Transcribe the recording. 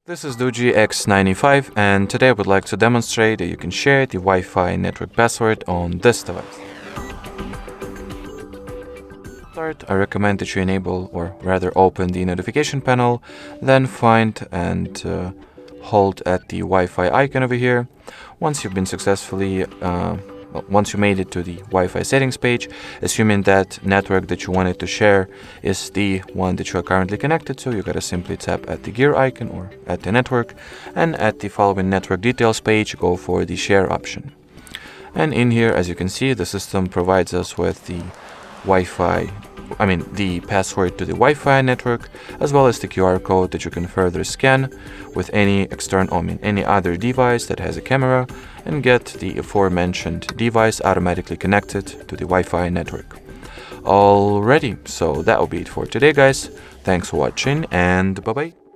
This is DOOGEE X95, and today I would like to demonstrate that you can share the Wi-Fi network password on this device. To start, I recommend that you enable, or rather open, the notification panel, then find and hold at the Wi-Fi icon over here. Once you've been successfully once you made it to the Wi-Fi settings page, assuming that network that you wanted to share is the one that you are currently connected to, you gotta simply tap at the gear icon or at the network, and at the following network details page, go for the share option. And in here, as you can see, the system provides us with the the password to the Wi-Fi network, as well as the QR code that you can further scan with any any other device that has a camera, and get the aforementioned device automatically connected to the Wi-Fi network. Alrighty, so that will be it for today, guys. Thanks for watching, and bye-bye.